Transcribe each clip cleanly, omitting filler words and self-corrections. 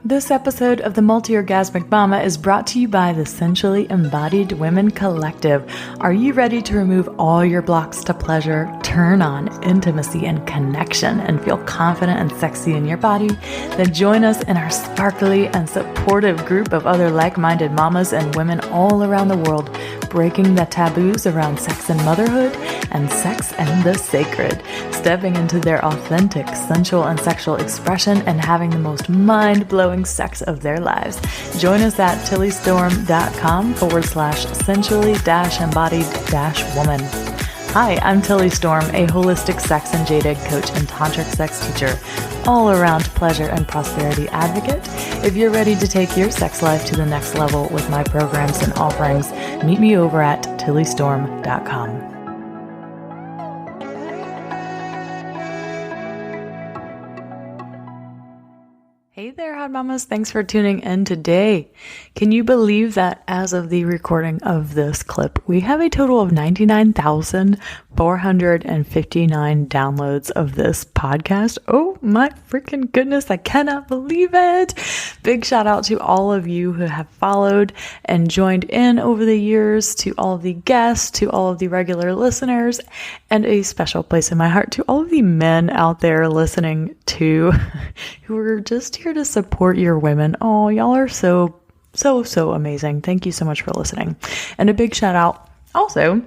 This episode of the Multi-Orgasmic Mama is brought to you by the Sensually Embodied Women Collective. Are you ready to remove all your blocks to pleasure, turn on intimacy and connection, and feel confident and sexy in your body? Then join us in our sparkly and supportive group of other like-minded mamas and women all around the world, breaking the taboos around sex and motherhood and sex and the sacred, stepping into their authentic sensual and sexual expression and having the most mind-blowing sex of their lives. Join us at tillystorm.com/sensually-embodied-woman. Hi, I'm Tilly Storm, a holistic sex and jaded coach and tantric sex teacher, all-around pleasure and prosperity advocate. If you're ready to take your sex life to the next level with my programs and offerings, meet me over at tillystorm.com. Hey there, hot mamas. Thanks for tuning in today. Can you believe that as of the recording of this clip, we have a total of 99,459 downloads of this podcast? Oh my freaking goodness. I cannot believe it. Big shout out to all of you who have followed and joined in over the years, to all of the guests, to all of the regular listeners, and a special place in my heart to all of the men out there listening to who are just here to support your women. Oh, y'all are so amazing. Thank you so much for listening. And a big shout out also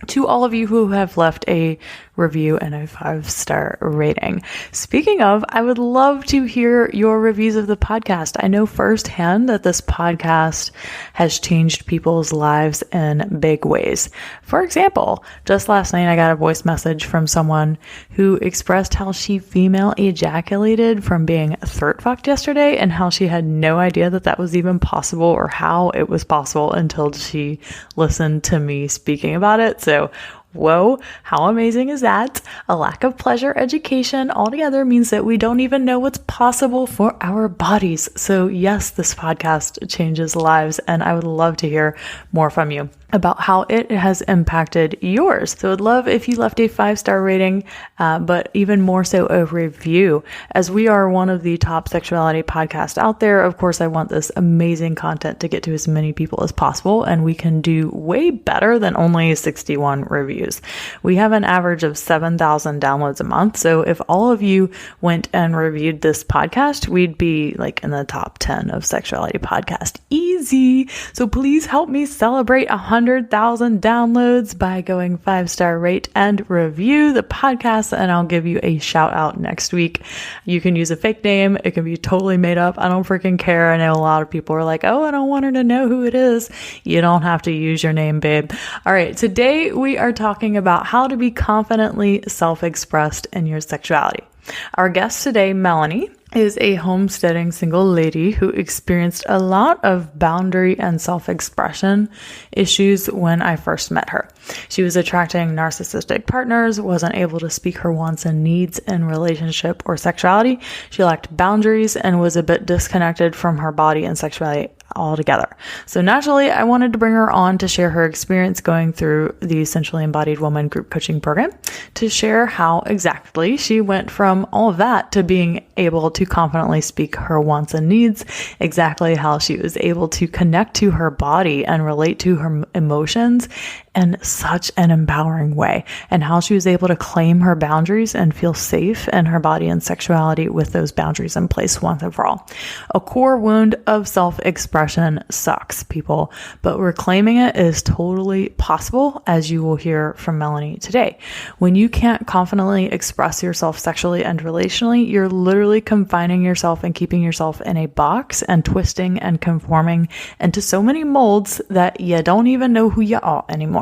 to all of you who have left a review and a 5-star rating. Speaking of, I would love to hear your reviews of the podcast. I know firsthand that this podcast has changed people's lives in big ways. For example, just last night I got a voice message from someone who expressed how she female ejaculated from being throat fucked yesterday and how she had no idea that that was even possible or how it was possible until she listened to me speaking about it. So whoa, how amazing is that? A lack of pleasure education altogether means that we don't even know what's possible for our bodies. So yes, this podcast changes lives, and I would love to hear more from you about how it has impacted yours. So I'd love if you left a 5-star rating, but even more so a review. As we are one of the top sexuality podcasts out there, of course, I want this amazing content to get to as many people as possible, and we can do way better than only 61 reviews. We have an average of 7,000 downloads a month. So if all of you went and reviewed this podcast, we'd be like in the top 10 of sexuality podcast. Easy. So please help me celebrate 100,000 downloads by going 5-star rate and review the podcast, and I'll give you a shout out next week. You can use a fake name. It can be totally made up. I don't freaking care. I know a lot of people are like, oh, I don't want her to know who it is. You don't have to use your name, babe. All right. Today we are talking about how to be confidently self-expressed in your sexuality. Our guest today, Melanie, is a homesteading single lady who experienced a lot of boundary and self-expression issues when I first met her. She was attracting narcissistic partners, wasn't able to speak her wants and needs in relationship or sexuality. She lacked boundaries and was a bit disconnected from her body and sexuality altogether. So naturally, I wanted to bring her on to share her experience going through the Sensually Embodied Woman group coaching program, to share how exactly she went from all of that to being able to confidently speak her wants and needs, exactly how she was able to connect to her body and relate to her emotions in such an empowering way, and how she was able to claim her boundaries and feel safe in her body and sexuality with those boundaries in place once and for all. A core wound of self-expression sucks, people, but reclaiming it is totally possible, as you will hear from Melanie today. When you can't confidently express yourself sexually and relationally, you're literally confining yourself and keeping yourself in a box and twisting and conforming into so many molds that you don't even know who you are anymore.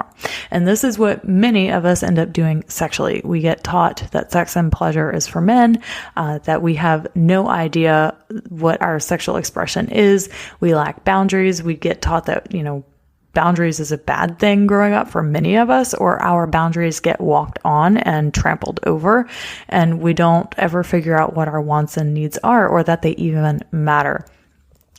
And this is what many of us end up doing sexually. We get taught that sex and pleasure is for men, that we have no idea what our sexual expression is. We lack boundaries. We get taught that, boundaries is a bad thing growing up for many of us, or our boundaries get walked on and trampled over, and we don't ever figure out what our wants and needs are, or that they even matter.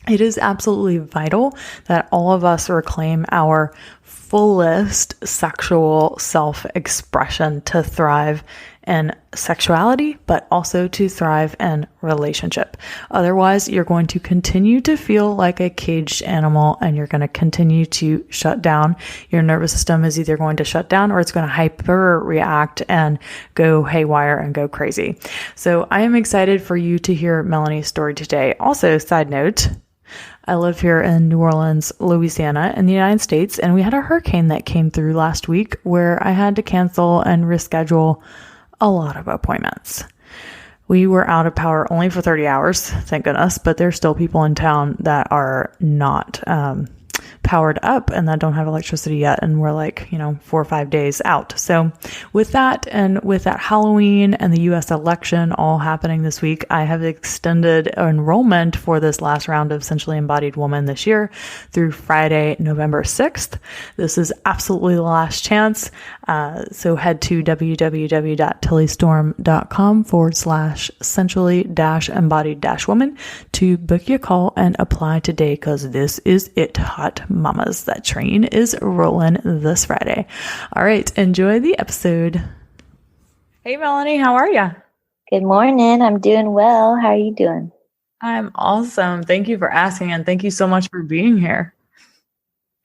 It is absolutely vital that all of us reclaim our fullest sexual self-expression to thrive in sexuality, but also to thrive in relationship. Otherwise, you're going to continue to feel like a caged animal and you're going to continue to shut down. Your nervous system is either going to shut down or it's going to hyper react and go haywire and go crazy. So I am excited for you to hear Melanie's story today. Also, side note, I live here in New Orleans, Louisiana, in the United States, and we had a hurricane that came through last week where I had to cancel and reschedule a lot of appointments. We were out of power only for 30 hours, thank goodness, but there's still people in town that are not powered up and that don't have electricity yet. And we're like, 4 or 5 days out. So with that, and with that Halloween and the US election all happening this week, I have extended enrollment for this last round of Sensually Embodied Woman this year through Friday, November 6th. This is absolutely the last chance. So head to www.tillystorm.com/sensually-embodied-woman to book your call and apply today, because this is it, hot mamas. That train is rolling this Friday. All right, enjoy the episode. Hey, Melanie, how are you? Good morning. I'm doing well. How are you doing? I'm awesome. Thank you for asking, and thank you so much for being here.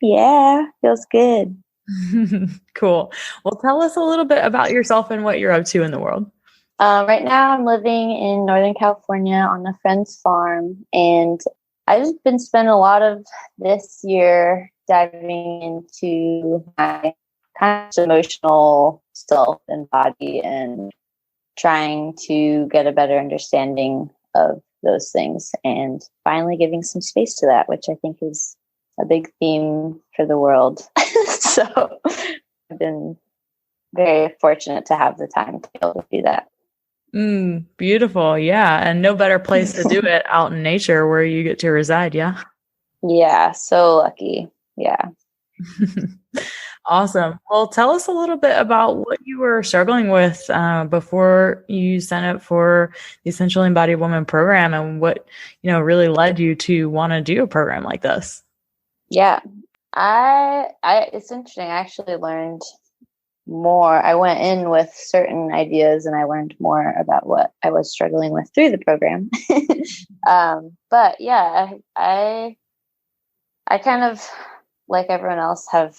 Yeah, feels good. Cool. Well, tell us a little bit about yourself and what you're up to in the world. Right now, I'm living in Northern California on a friend's farm, and I've just been spending a lot of this year diving into my kind of emotional self and body and trying to get a better understanding of those things and finally giving some space to that, which I think is a big theme for the world. So I've been very fortunate to have the time to be able to do that. Beautiful. Yeah. And no better place to do it out in nature where you get to reside. Yeah. Yeah. So lucky. Yeah. Awesome. Well, tell us a little bit about what you were struggling with before you signed up for the Sensually Embodied Woman program, and what, really led you to want to do a program like this. Yeah. It's interesting. I actually learned more. I went in with certain ideas and I learned more about what I was struggling with through the program. But yeah, I kind of, like everyone else, have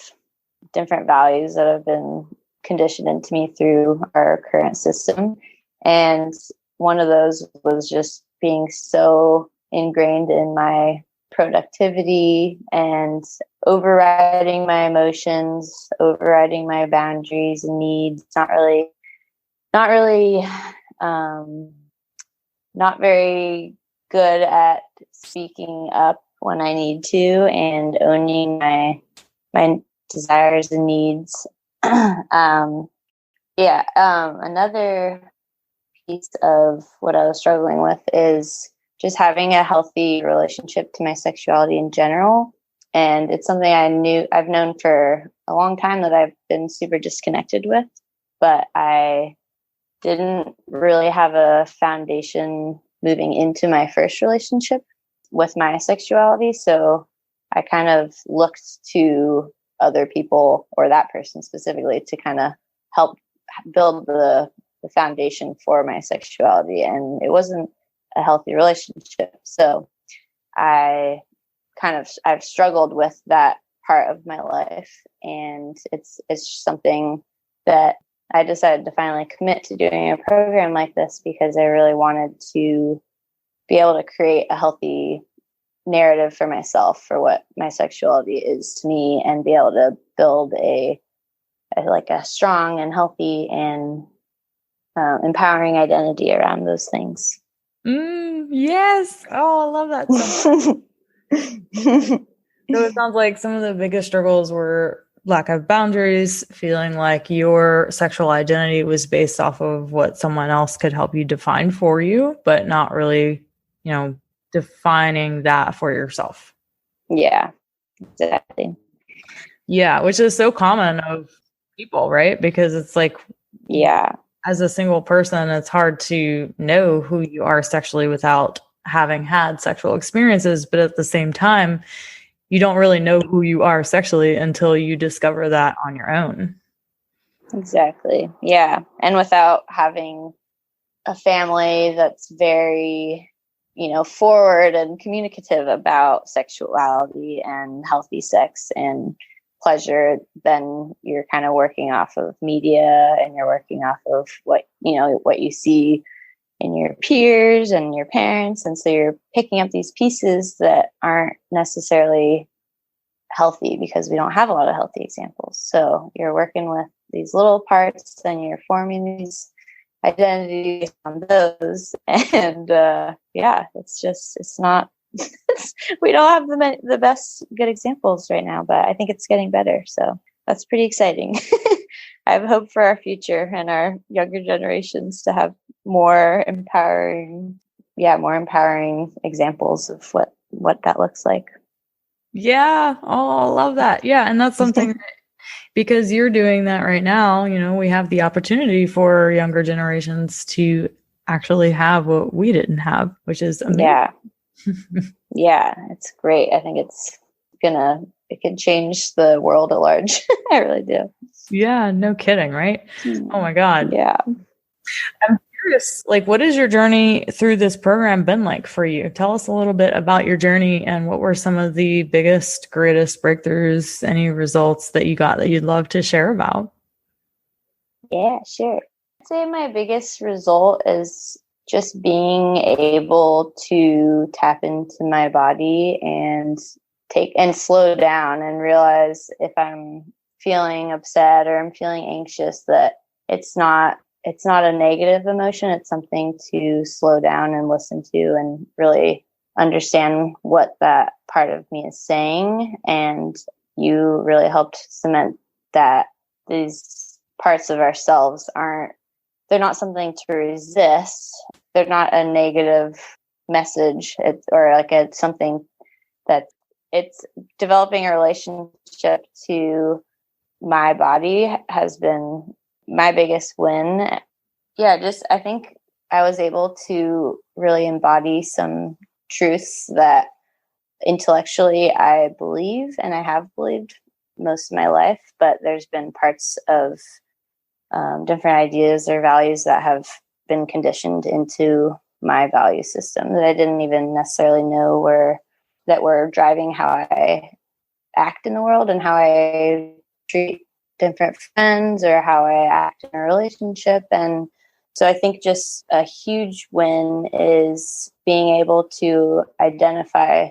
different values that have been conditioned into me through our current system. And one of those was just being so ingrained in my productivity and overriding my emotions, overriding my boundaries and needs, not very good at speaking up when I need to and owning my desires and needs. Another piece of what I was struggling with is just having a healthy relationship to my sexuality in general. And it's something I've known for a long time that I've been super disconnected with, but I didn't really have a foundation moving into my first relationship with my sexuality. So I kind of looked to other people, or that person specifically, to kind of help build the foundation for my sexuality. And it wasn't a healthy relationship. So I've struggled with that part of my life. And it's something that I decided to finally commit to doing a program like this, because I really wanted to be able to create a healthy narrative for myself for what my sexuality is to me, and be able to build a strong and healthy and empowering identity around those things. Yes. Oh, I love that so much. So it sounds like some of the biggest struggles were lack of boundaries, feeling like your sexual identity was based off of what someone else could help you define for you, but not really, defining that for yourself. Yeah, exactly. Yeah, which is so common of people, right? Because it's like, yeah, as a single person, it's hard to know who you are sexually without having had sexual experiences. But at the same time, you don't really know who you are sexually until you discover that on your own. Exactly. Yeah. And without having a family that's very, forward and communicative about sexuality and healthy sex and pleasure, then you're kind of working off of media, and you're working off of what you see in your peers and your parents. And so you're picking up these pieces that aren't necessarily healthy, because we don't have a lot of healthy examples. So you're working with these little parts, and you're forming these identities on those. And it's not we don't have the best good examples right now, but I think it's getting better, so that's pretty exciting. I have hope for our future and our younger generations to have more empowering examples of what that looks like. Yeah. Oh, I love that. Yeah. And that's something because you're doing that right now, we have the opportunity for younger generations to actually have what we didn't have, which is amazing. Yeah. Yeah, it's great. I think it can change the world at large. I really do. Yeah, no kidding, right? Oh my God. Yeah. I'm curious, what has your journey through this program been like for you? Tell us a little bit about your journey, and what were some of the biggest, greatest breakthroughs, any results that you got that you'd love to share about? Yeah, sure. I'd say my biggest result is just being able to tap into my body and slow down and realize if I'm feeling upset or I'm feeling anxious, that it's not a negative emotion. It's something to slow down and listen to and really understand what that part of me is saying. And you really helped cement that these parts of ourselves they're not something to resist. They're not a negative message. It's something that it's developing a relationship to my body has been my biggest win. Yeah, I think I was able to really embody some truths that intellectually I believe, and I have believed most of my life, but there's been parts of different ideas or values that have been conditioned into my value system that I didn't even necessarily know were driving how I act in the world and how I treat different friends or how I act in a relationship. And so I think just a huge win is being able to identify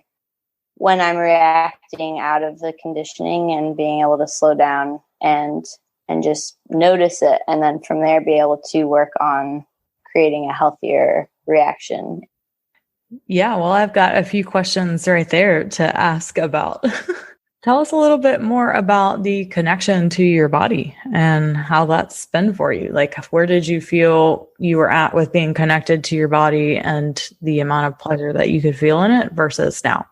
when I'm reacting out of the conditioning and being able to slow down and just notice it. And then from there, be able to work on creating a healthier reaction. Yeah, well, I've got a few questions right there to ask about. Tell us a little bit more about the connection to your body and how that's been for you. Where did you feel you were at with being connected to your body and the amount of pleasure that you could feel in it versus now?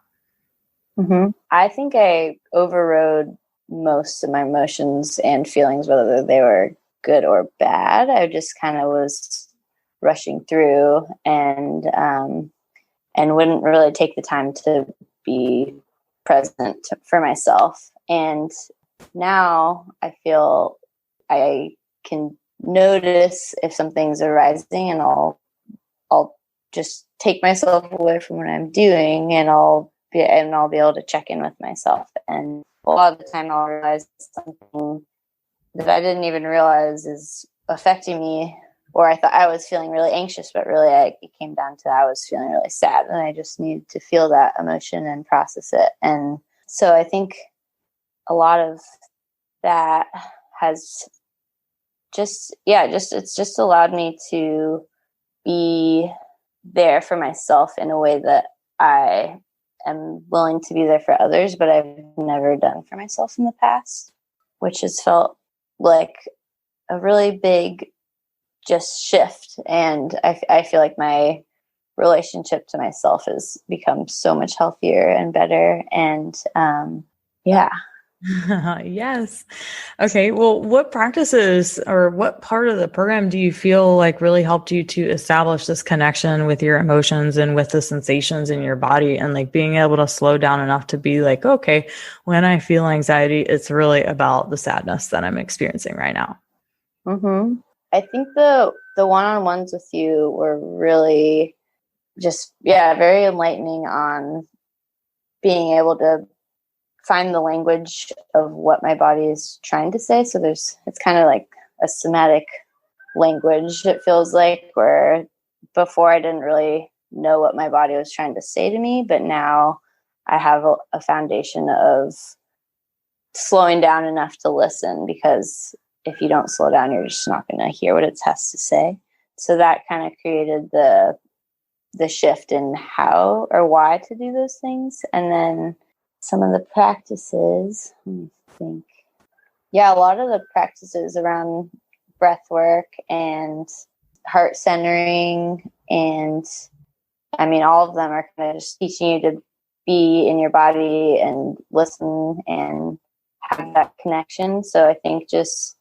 Mm-hmm. I think I overrode most of my emotions and feelings, whether they were good or bad. I just kind of was rushing through and wouldn't really take the time to be present for myself. And now I feel I can notice if something's arising, and I'll just take myself away from what I'm doing, and I'll be able to check in with myself. And a lot of the time I'll realize something that I didn't even realize is affecting me, or I thought I was feeling really anxious, but really it came down to I was feeling really sad, and I just needed to feel that emotion and process it. And so I think a lot of that has it's just allowed me to be there for myself in a way that I am willing to be there for others, but I've never done for myself in the past, which has felt like a really big just shift. And I feel like my relationship to myself has become so much healthier and better. And yeah. Yes. Okay. Well, what practices or what part of the program do you feel like really helped you to establish this connection with your emotions and with the sensations in your body, and being able to slow down enough to be okay, when I feel anxiety, it's really about the sadness that I'm experiencing right now? Mm-hmm. I think the one-on-ones with you were really just, very enlightening on being able to find the language of what my body is trying to say. So it's kind of like a somatic language, it feels like, where before I didn't really know what my body was trying to say to me, but now I have a foundation of slowing down enough to listen, because if you don't slow down, you're just not going to hear what it has to say. So that kind of created the shift in how or why to do those things. And then some of the practices, let me think. Yeah, a lot of the practices around breath work and heart centering, and I mean, all of them are kind of just teaching you to be in your body and listen and have that connection. So I think just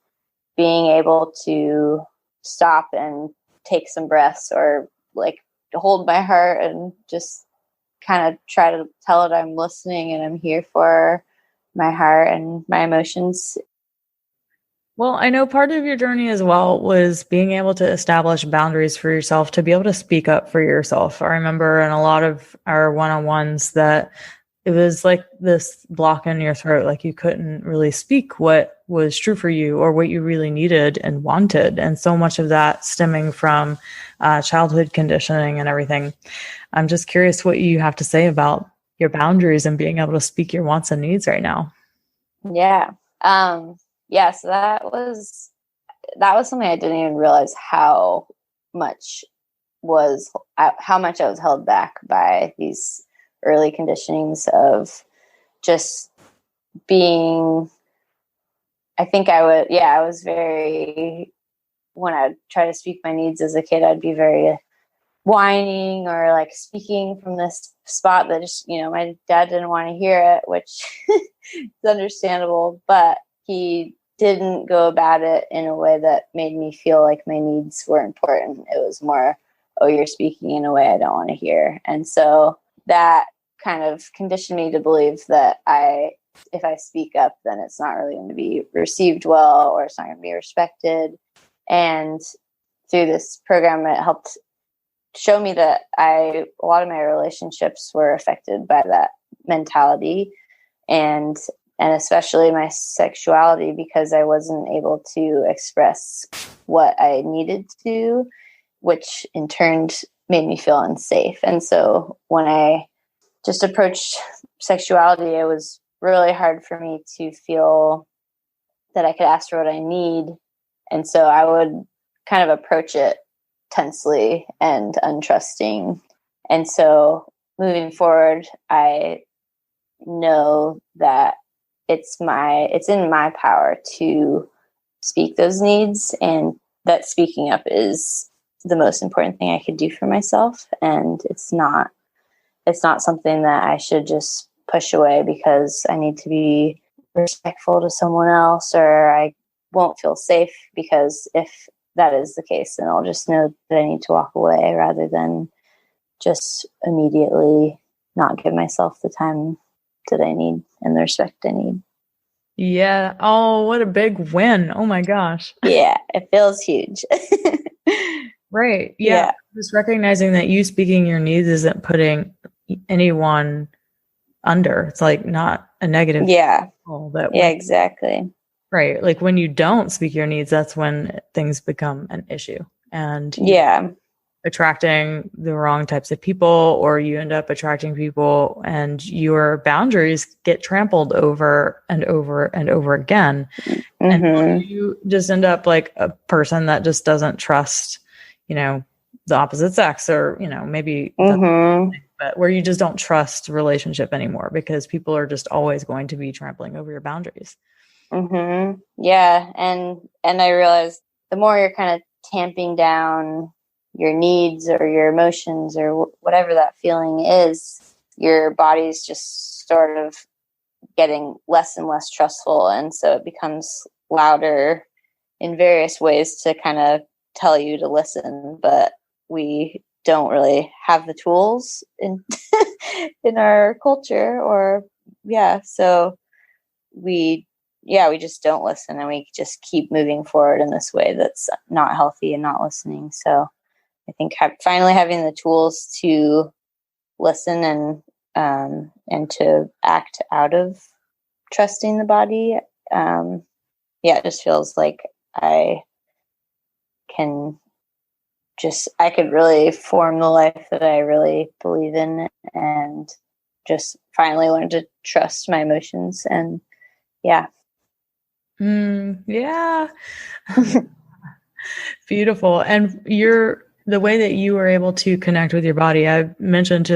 being able to stop and take some breaths, or like hold my heart and just kind of try to tell it I'm listening and I'm here for my heart and my emotions. Well, I know part of your journey as well was being able to establish boundaries for yourself, to be able to speak up for yourself. I remember in a lot of our one-on-ones that it was like this block in your throat, like you couldn't really speak what was true for you or what you really needed and wanted. And so much of that stemming from childhood conditioning and everything. I'm just curious what you have to say about your boundaries and being able to speak your wants and needs right now. Yeah. So that was something I didn't even realize much how much I was held back by these early conditionings of just being, I was very, when I'd try to speak my needs as a kid, I'd be very whining or like speaking from this spot that just, my dad didn't want to hear it, which is understandable, but he didn't go about it in a way that made me feel like my needs were important. It was more, oh, you're speaking in a way I don't want to hear. And so that kind of conditioned me to believe that if I speak up, then it's not really going to be received well, or it's not going to be respected. And through this program, it helped show me that a lot of my relationships were affected by that mentality, and especially my sexuality, because I wasn't able to express what I needed to, which in turn made me feel unsafe. And so when I just approached sexuality, it was really hard for me to feel that I could ask for what I need. And so I would kind of approach it tensely and untrusting. And so moving forward, I know that it's in my power to speak those needs, and that speaking up is the most important thing I could do for myself. And it's not something that I should just push away because I need to be respectful to someone else, or I won't feel safe, because if that is the case, then I'll just know that I need to walk away, rather than just immediately not give myself the time that I need and the respect I need. Yeah. Oh, what a big win. Oh my gosh. Yeah, it feels huge. Right. Yeah. Just recognizing that you speaking your needs isn't putting anyone under. It's like not a negative. Yeah. Yeah, exactly. Right. Like when you don't speak your needs, that's when things become an issue. And attracting the wrong types of people, or you end up attracting people and your boundaries get trampled over and over and over again. Mm-hmm. And you just end up like a person that just doesn't trust, the opposite sex, or, maybe, but where you just don't trust relationship anymore, because people are just always going to be trampling over your boundaries. Mm-hmm. Yeah. And I realized the more you're kind of tamping down your needs or your emotions or whatever that feeling is, your body's just sort of getting less and less trustful. And so it becomes louder in various ways to kind of tell you to listen, but we don't really have the tools in in our culture, so we we just don't listen, and we just keep moving forward in this way that's not healthy and not listening. So I think finally having the tools to listen and to act out of trusting the body, it just feels like I could really form the life that I really believe in, and just finally learn to trust my emotions. And yeah. Yeah. Beautiful. And the way that you were able to connect with your body, I mentioned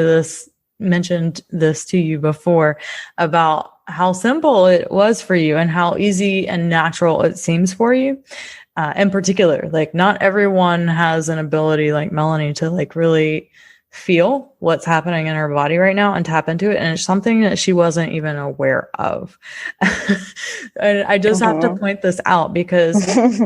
this to you before about how simple it was for you and how easy and natural it seems for you. In particular, like not everyone has an ability like Melanie to like really feel what's happening in her body right now and tap into it. And it's something that she wasn't even aware of. And I just have to point this out because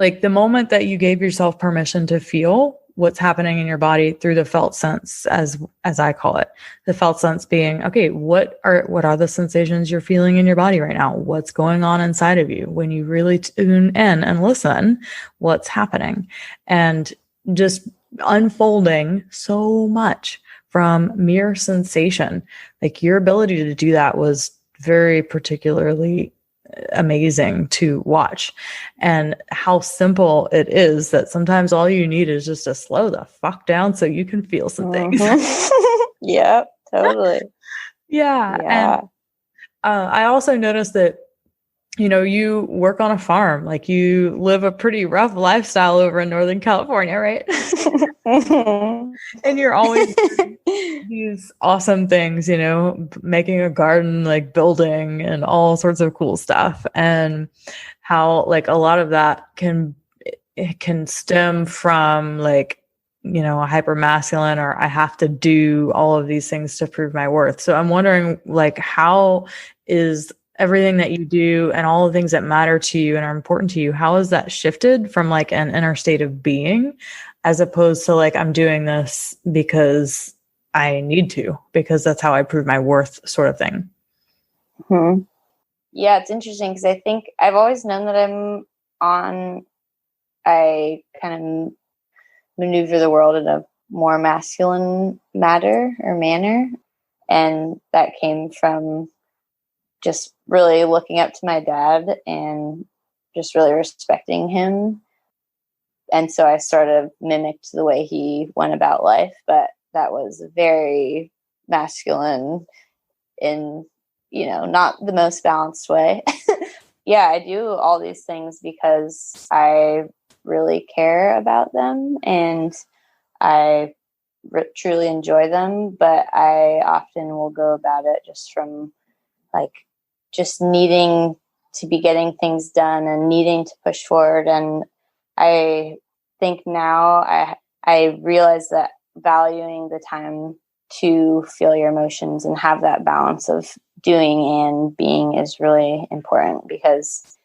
like the moment that you gave yourself permission to feel what's happening in your body through the felt sense, as I call it, the felt sense being, okay, what are the sensations you're feeling in your body right now? What's going on inside of you? When you really tune in and listen, what's happening? And just unfolding so much from mere sensation. Like your ability to do that was very particularly amazing to watch, and how simple it is that sometimes all you need is just to slow the fuck down so you can feel some things. Yep, totally. Yeah. And I also noticed that, you work on a farm, like you live a pretty rough lifestyle over in Northern California, right? And you're always doing these awesome things, making a garden, like building and all sorts of cool stuff. And how like a lot of that can stem from like, a hyper masculine, or I have to do all of these things to prove my worth. So I'm wondering, like, how is everything that you do and all the things that matter to you and are important to you, how has that shifted from like an inner state of being, as opposed to like, I'm doing this because I need to, because that's how I prove my worth, sort of thing? Yeah, it's interesting because I think I've always known that I kind of maneuver the world in a more masculine manner. And that came from just really looking up to my dad and just really respecting him. And so I sort of mimicked the way he went about life, but that was very masculine in, not the most balanced way. Yeah, I do all these things because I really care about them and I truly enjoy them, but I often will go about it just from like just needing to be getting things done and needing to push forward. And I think now I realize that valuing the time to feel your emotions and have that balance of doing and being is really important, because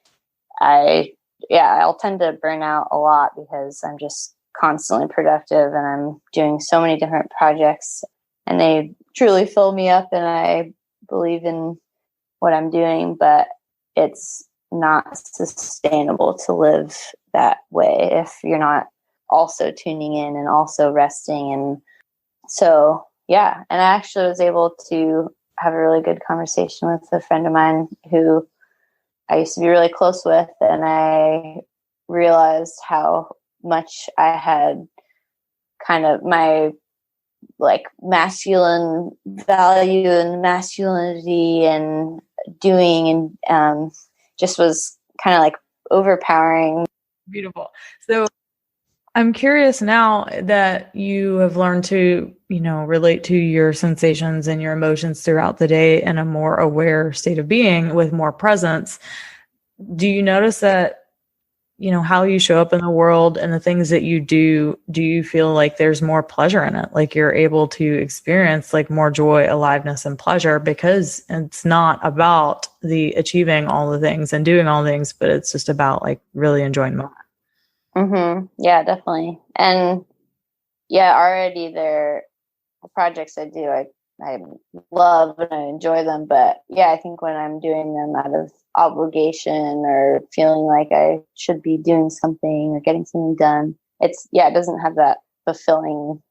I'll tend to burn out a lot because I'm just constantly productive and I'm doing so many different projects and they truly fill me up and I believe in what I'm doing, but it's not sustainable to live that way if you're not also tuning in and also resting. And so, yeah. And I actually was able to have a really good conversation with a friend of mine who I used to be really close with. And I realized how much I had kind of my like masculine value and masculinity and doing and just was kind of like overpowering. Beautiful. So I'm curious now that you have learned to, relate to your sensations and your emotions throughout the day in a more aware state of being with more presence. Do you notice that, how you show up in the world and the things that you do you feel like there's more pleasure in it? Like you're able to experience like more joy, aliveness, and pleasure, because it's not about the achieving all the things and doing all the things, but it's just about like really enjoying the moment. Yeah, definitely. And yeah, already the projects I do, I I love and I enjoy them. But yeah, I think when I'm doing them out of obligation or feeling like I should be doing something or getting something done, it doesn't have that fulfilling,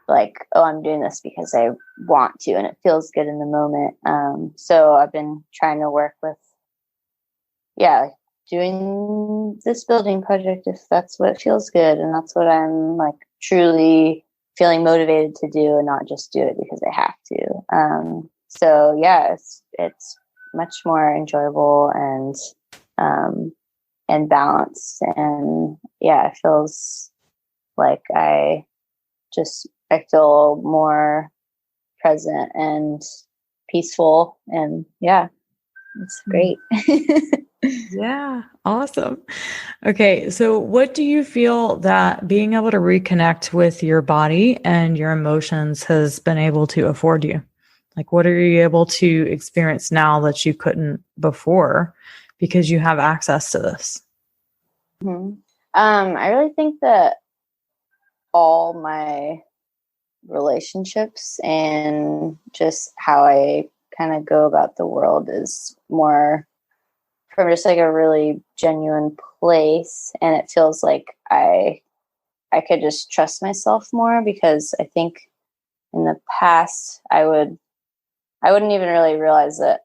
like, oh, I'm doing this because I want to and it feels good in the moment. So I've been trying to work with, like doing this building project if that's what feels good and that's what I'm like truly feeling motivated to do and not just do it because I have to. So yeah, it's much more enjoyable and balanced, and yeah, it feels like I feel more present and peaceful, and yeah, it's great. Yeah, awesome. Okay, so what do you feel that being able to reconnect with your body and your emotions has been able to afford you? Like, what are you able to experience now that you couldn't before because you have access to this? Mm-hmm. I really think that all my relationships and just how I kind of go about the world is more from just like a really genuine place, and it feels like I could just trust myself more, because I think in the past I wouldn't even really realize that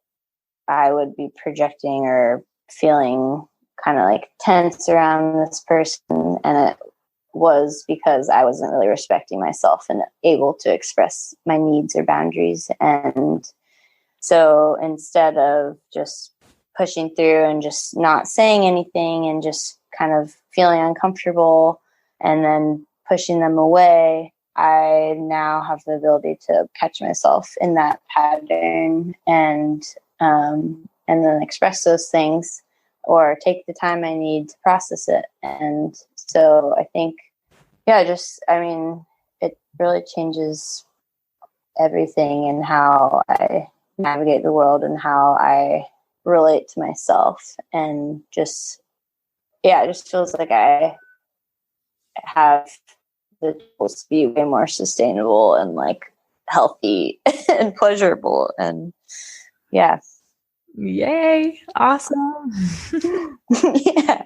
I would be projecting or feeling kind of like tense around this person, and it was because I wasn't really respecting myself and able to express my needs or boundaries. And so instead of just pushing through and just not saying anything and just kind of feeling uncomfortable and then pushing them away, I now have the ability to catch myself in that pattern and then express those things or take the time I need to process it. And so I think, it really changes everything in how I navigate the world and how I relate to myself. And it just feels like I have the tools to be way more sustainable and like healthy and pleasurable. And yeah. Yay. Awesome. Yeah.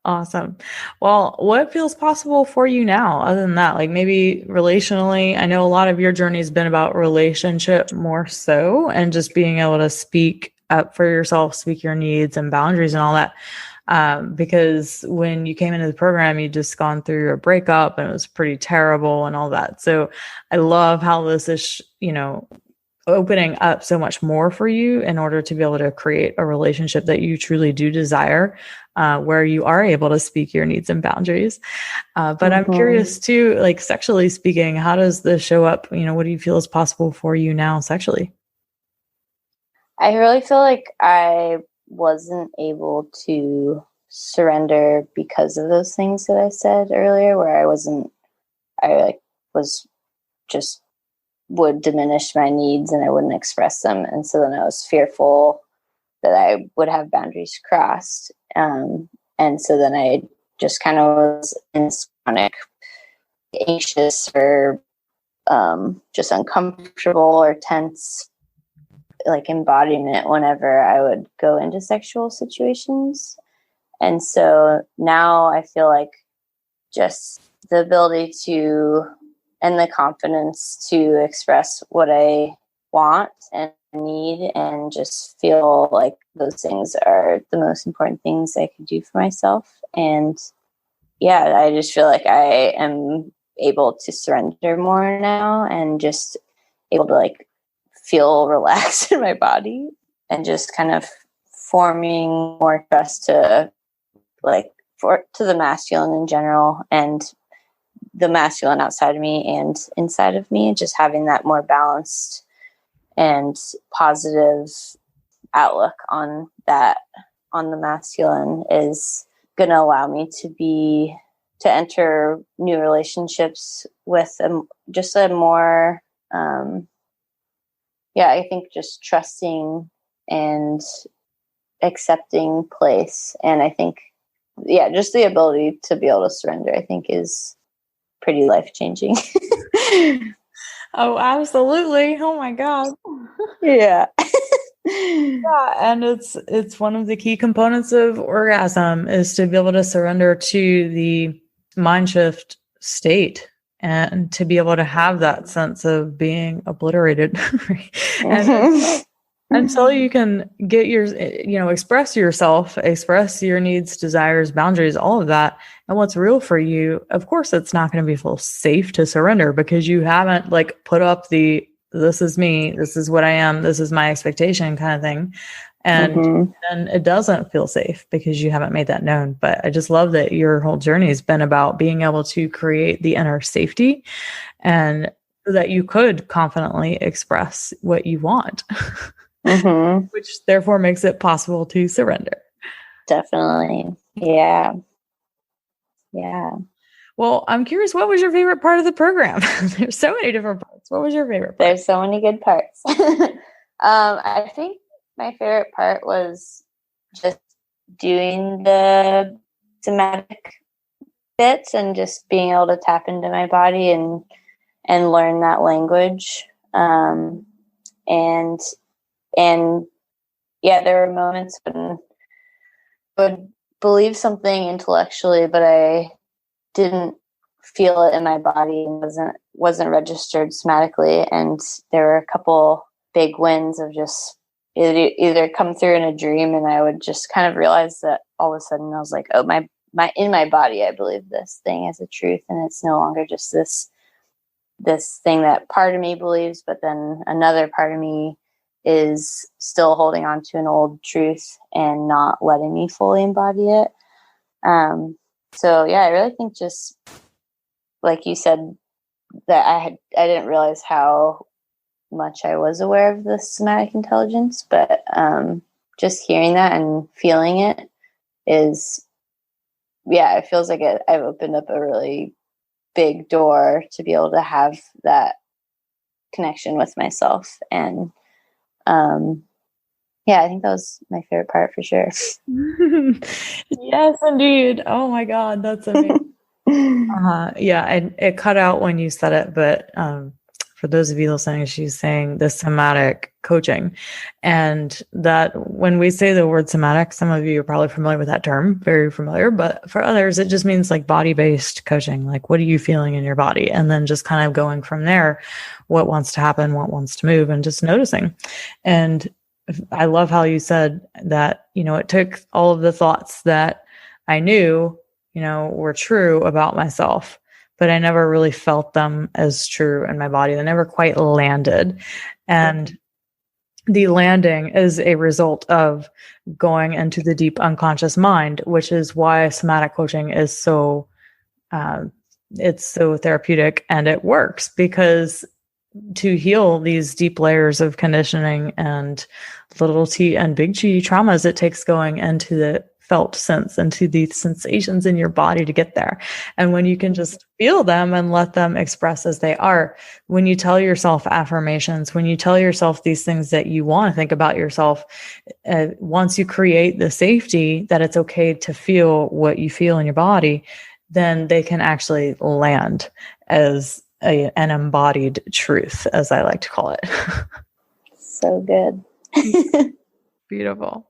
Awesome. Well, what feels possible for you now other than that? Like maybe relationally, I know a lot of your journey has been about relationship more so, and just being able to speak up for yourself, speak your needs and boundaries and all that. Because when you came into the program, you just gone through a breakup and it was pretty terrible and all that. So I love how this is, opening up so much more for you in order to be able to create a relationship that you truly do desire, where you are able to speak your needs and boundaries. But I'm curious too, like sexually speaking, how does this show up? What do you feel is possible for you now sexually? I really feel like I wasn't able to surrender because of those things that I said earlier, where I was just would diminish my needs and I wouldn't express them. And so then I was fearful that I would have boundaries crossed. And so then I just kind of was in this chronic anxious or just uncomfortable or tense like embodiment whenever I would go into sexual situations. And so now I feel like just the ability to and the confidence to express what I want and need and just feel like those things are the most important things I could do for myself. And yeah, I just feel like I am able to surrender more now and just able to like feel relaxed in my body and just kind of forming more trust to the masculine in general and the masculine outside of me and inside of me, just having that more balanced and positive outlook on the masculine is going to allow me to enter new relationships with just a more, I think just trusting and accepting place. And I think, just the ability to be able to surrender, I think is pretty life-changing. Oh, absolutely. Oh my God. Yeah. Yeah, and it's one of the key components of orgasm is to be able to surrender to the mind shift state and to be able to have that sense of being obliterated. And until you can get your, express yourself, express your needs, desires, boundaries, all of that, and what's real for you, of course, it's not going to be feel safe to surrender because you haven't like put up the, this is me, this is what I am, this is my expectation kind of thing. And then it doesn't feel safe because you haven't made that known. But I just love that your whole journey has been about being able to create the inner safety and so that you could confidently express what you want. Which therefore makes it possible to surrender. Definitely. Yeah. Yeah. Well, I'm curious, what was your favorite part of the program? There's so many different parts. What was your favorite part? There's so many good parts. I think my favorite part was just doing the somatic bits and just being able to tap into my body and learn that language. And yeah, there were moments when I would believe something intellectually, but I didn't feel it in my body and wasn't registered somatically. And there were a couple big wins of just either come through in a dream, and I would just kind of realize that all of a sudden I was like, oh, my in my body, I believe this thing as a truth, and it's no longer just this thing that part of me believes, but then another part of me is still holding on to an old truth and not letting me fully embody it. So yeah, I really think just like you said, that I didn't realize how much I was aware of the somatic intelligence, but just hearing that and feeling it is, yeah, it feels like I've opened up a really big door to be able to have that connection with myself. And yeah, I think that was my favorite part for sure. Yes, indeed. Oh my God, that's amazing. Yeah, and it cut out when you said it, but for those of you listening, she's saying the somatic coaching. And that when we say the word somatic, some of you are probably familiar with that term, very familiar, but for others, it just means like body-based coaching. Like, what are you feeling in your body? And then just kind of going from there, what wants to happen, what wants to move, and just noticing. And I love how you said that, it took all of the thoughts that I knew, were true about myself, but I never really felt them as true in my body. They never quite landed. And the landing is a result of going into the deep unconscious mind, which is why somatic coaching is so, it's so therapeutic and it works, because to heal these deep layers of conditioning and little t and big G traumas, it takes going into the felt sense, into the sensations in your body to get there. And when you can just feel them and let them express as they are, when you tell yourself affirmations, when you tell yourself these things that you want to think about yourself, once you create the safety that it's okay to feel what you feel in your body, then they can actually land as an embodied truth, as I like to call it. So good. Beautiful.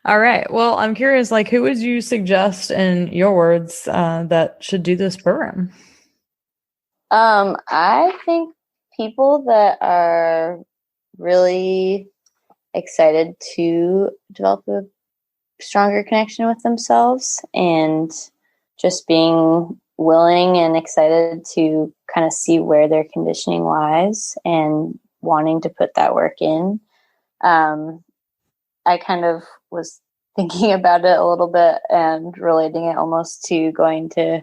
All right. Well, I'm curious, like, who would you suggest in your words that should do this program? I think people that are really excited to develop a stronger connection with themselves and just being willing and excited to kind of see where their conditioning lies and wanting to put that work in. I kind of was thinking about it a little bit and relating it almost to going to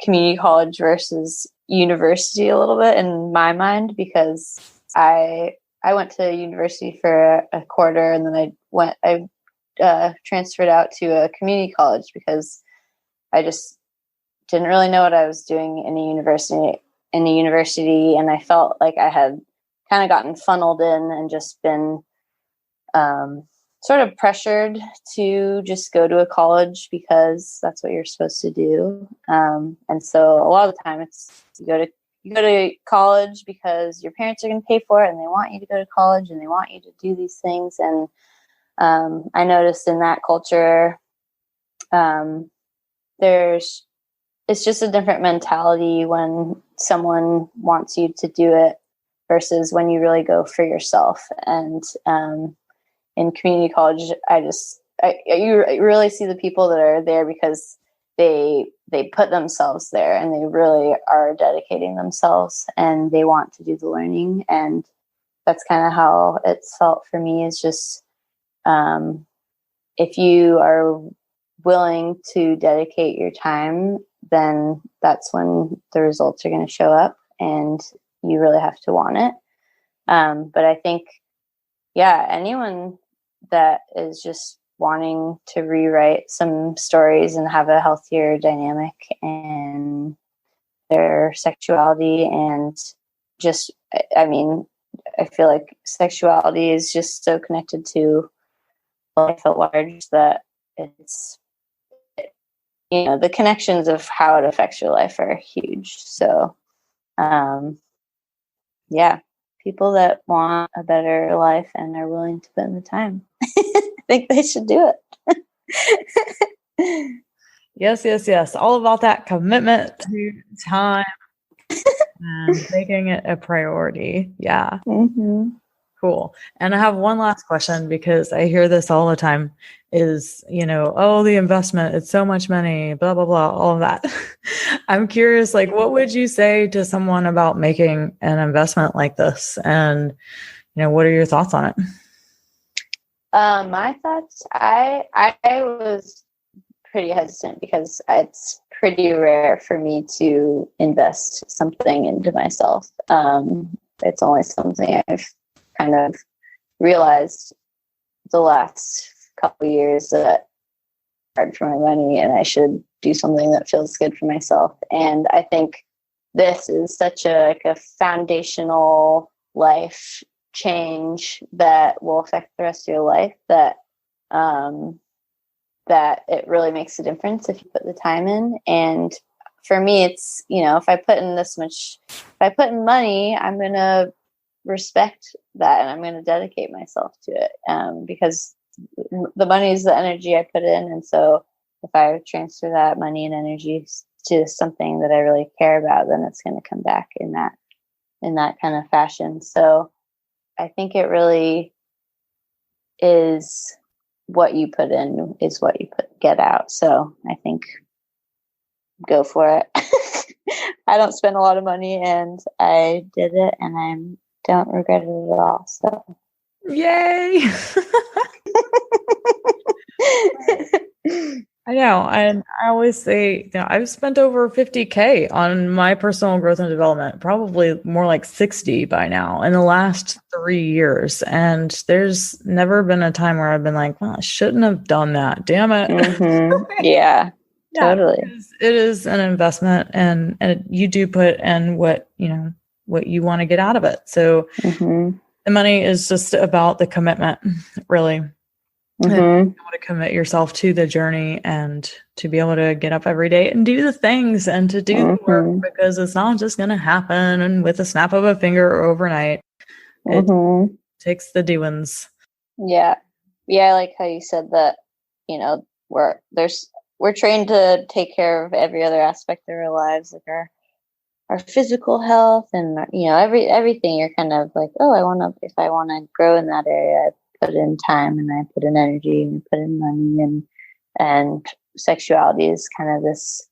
community college versus university a little bit in my mind, because I went to university for a quarter and then I transferred out to a community college because I just didn't really know what I was doing in a university, and I felt like I had kind of gotten funneled in and just been sort of pressured to just go to a college because that's what you're supposed to do. And so a lot of the time you you go to college because your parents are going to pay for it and they want you to go to college and they want you to do these things. And I noticed in that culture, it's just a different mentality when someone wants you to do it versus when you really go for yourself. And in community college, you really see the people that are there because they put themselves there and they really are dedicating themselves and they want to do the learning. And that's kind of how it's felt for me, is just if you are willing to dedicate your time, then that's when the results are going to show up, and you really have to want it. But I think, anyone that is just wanting to rewrite some stories and have a healthier dynamic in their sexuality, and just, I feel like sexuality is just so connected to life at large that it's, the connections of how it affects your life are huge. So, people that want a better life and are willing to put in the time, I think they should do it. Yes. All about that commitment to time and making it a priority. Yeah. Mm-hmm. Cool. And I have one last question, because I hear this all the time is, the investment, it's so much money, blah, blah, blah, all of that. I'm curious, what would you say to someone about making an investment like this? And, what are your thoughts on it? My thoughts, I was pretty hesitant because it's pretty rare for me to invest something into myself. It's only something I've kind of realized the last couple of years that it's hard for my money and I should do something that feels good for myself. And I think this is such a foundational life change that will affect the rest of your life, that that it really makes a difference if you put the time in. And for me, it's, if I put in money, I'm going to respect that and I'm going to dedicate myself to it, because the money is the energy I put in. And so if I transfer that money and energy to something that I really care about, then it's going to come back in that kind of fashion. So I think it really is what you put in is what you get out. So I think go for it. I don't spend a lot of money and I did it and I don't regret it at all. So yay. I know. And I always say, I've spent over $50,000 on my personal growth and development, probably more like 60 by now in the last 3 years. And there's never been a time where I've been like, well, I shouldn't have done that. Damn it. Mm-hmm. Yeah, totally. It is an investment and you do put in what you want to get out of it. So the money is just about the commitment, really. Mm-hmm. And be able to commit yourself to the journey and to be able to get up every day and do the things and to do the work, because it's not just going to happen and with a snap of a finger or overnight. It takes the doings. Yeah. I like how you said that, we're trained to take care of every other aspect of our lives, like our physical health and, everything. You're kind of like, oh, if I want to grow in that area, I put in time and I put in energy and I put in money, and sexuality is kind of this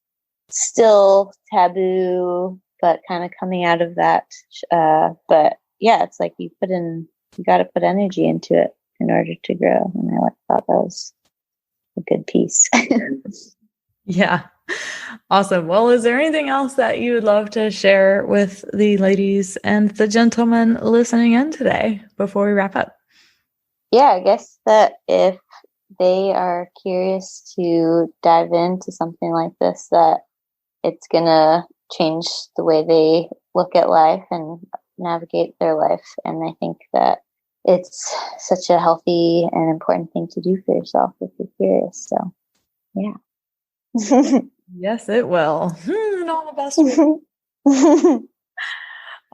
still taboo, but kind of coming out of that. But yeah, it's like you got to put energy into it in order to grow. And I thought that was a good piece. Yeah. Awesome. Well, is there anything else that you would love to share with the ladies and the gentlemen listening in today before we wrap up? Yeah, I guess that if they are curious to dive into something like this, that it's going to change the way they look at life and navigate their life. And I think that it's such a healthy and important thing to do for yourself if you're curious. So, yeah. Yes, it will. In all the best ways.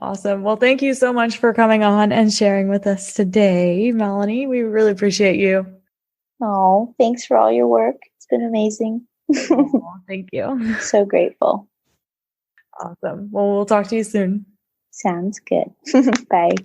Awesome. Well, thank you so much for coming on and sharing with us today, Melanie. We really appreciate you. Oh, thanks for all your work. It's been amazing. Oh, thank you. So grateful. Awesome. Well, we'll talk to you soon. Sounds good. Bye.